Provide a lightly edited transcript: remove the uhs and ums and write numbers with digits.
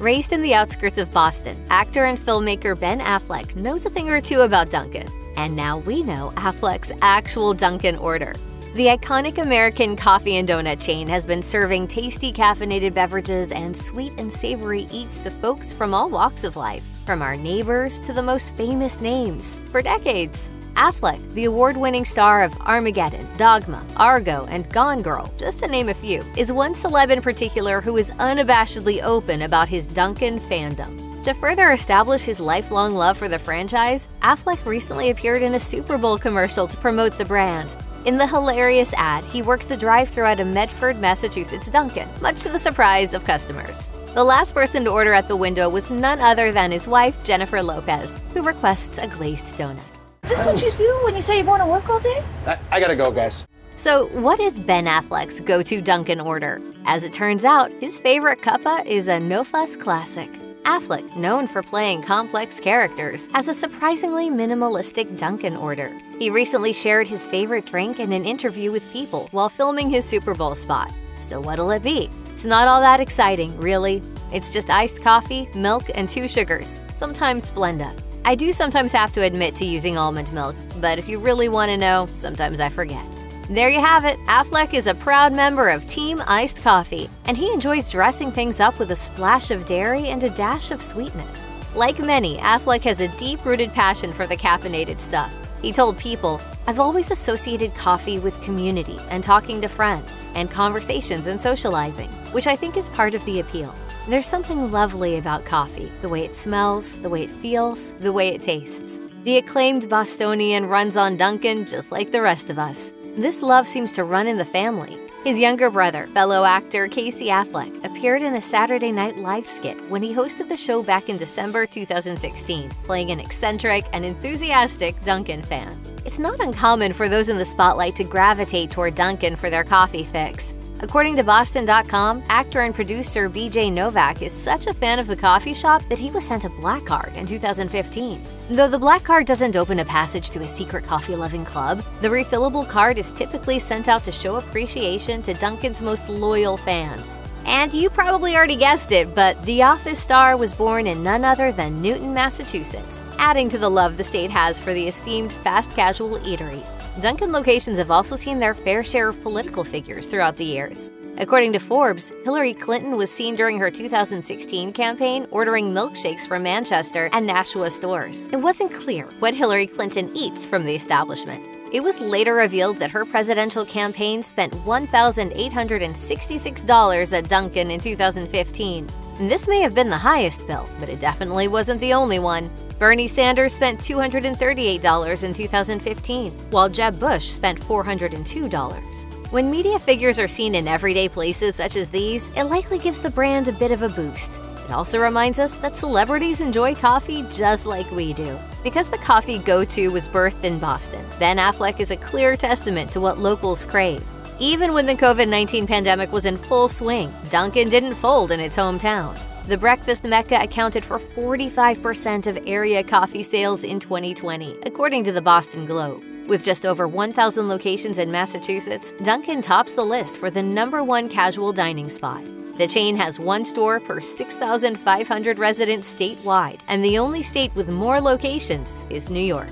Raised in the outskirts of Boston, actor and filmmaker Ben Affleck knows a thing or two about Dunkin. And now we know Affleck's actual Dunkin' order. The iconic American coffee and donut chain has been serving tasty caffeinated beverages and sweet and savory eats to folks from all walks of life, from our neighbors to the most famous names, for decades. Affleck, the award-winning star of Armageddon, Dogma, Argo, and Gone Girl, just to name a few, is one celeb in particular who is unabashedly open about his Dunkin' fandom. To further establish his lifelong love for the franchise, Affleck recently appeared in a Super Bowl commercial to promote the brand. In the hilarious ad, he works the drive-thru at a Medford, Massachusetts Dunkin', much to the surprise of customers. The last person to order at the window was none other than his wife, Jennifer Lopez, who requests a glazed donut. Is this what you do when you say you're going to work all day? I gotta go, guys. So, what is Ben Affleck's go-to Dunkin' order? As it turns out, his favorite cuppa is a no-fuss classic. Affleck, known for playing complex characters, has a surprisingly minimalistic Dunkin' order. He recently shared his favorite drink in an interview with People while filming his Super Bowl spot. So what'll it be? It's not all that exciting, really. It's just iced coffee, milk, and 2 sugars, sometimes Splenda. I do sometimes have to admit to using almond milk, but if you really want to know, sometimes I forget. There you have it. Affleck is a proud member of Team Iced Coffee, and he enjoys dressing things up with a splash of dairy and a dash of sweetness. Like many, Affleck has a deep-rooted passion for the caffeinated stuff. He told People, "I've always associated coffee with community and talking to friends, and conversations and socializing, which I think is part of the appeal. There's something lovely about coffee, the way it smells, the way it feels, the way it tastes. The acclaimed Bostonian runs on Dunkin' just like the rest of us. This love seems to run in the family." His younger brother, fellow actor Casey Affleck, appeared in a Saturday Night Live skit when he hosted the show back in December 2016, playing an eccentric and enthusiastic Dunkin' fan. It's not uncommon for those in the spotlight to gravitate toward Dunkin' for their coffee fix. According to Boston.com, actor and producer BJ Novak is such a fan of the coffee shop that he was sent a black card in 2015. Though the black card doesn't open a passage to a secret coffee-loving club, the refillable card is typically sent out to show appreciation to Dunkin's most loyal fans. And you probably already guessed it, but the Office star was born in none other than Newton, Massachusetts, adding to the love the state has for the esteemed fast-casual eatery. Dunkin' locations have also seen their fair share of political figures throughout the years. According to Forbes, Hillary Clinton was seen during her 2016 campaign ordering milkshakes from Manchester and Nashua stores. It wasn't clear what Hillary Clinton eats from the establishment. It was later revealed that her presidential campaign spent $1,866 at Dunkin' in 2015. This may have been the highest bill, but it definitely wasn't the only one. Bernie Sanders spent $238 in 2015, while Jeb Bush spent $402. When media figures are seen in everyday places such as these, it likely gives the brand a bit of a boost. It also reminds us that celebrities enjoy coffee just like we do. Because the coffee go-to was birthed in Boston, Ben Affleck is a clear testament to what locals crave. Even when the COVID-19 pandemic was in full swing, Dunkin' didn't fold in its hometown. The breakfast mecca accounted for 45% of area coffee sales in 2020, according to the Boston Globe. With just over 1,000 locations in Massachusetts, Dunkin' tops the list for the #1 casual dining spot. The chain has 1 store per 6,500 residents statewide, and the only state with more locations is New York.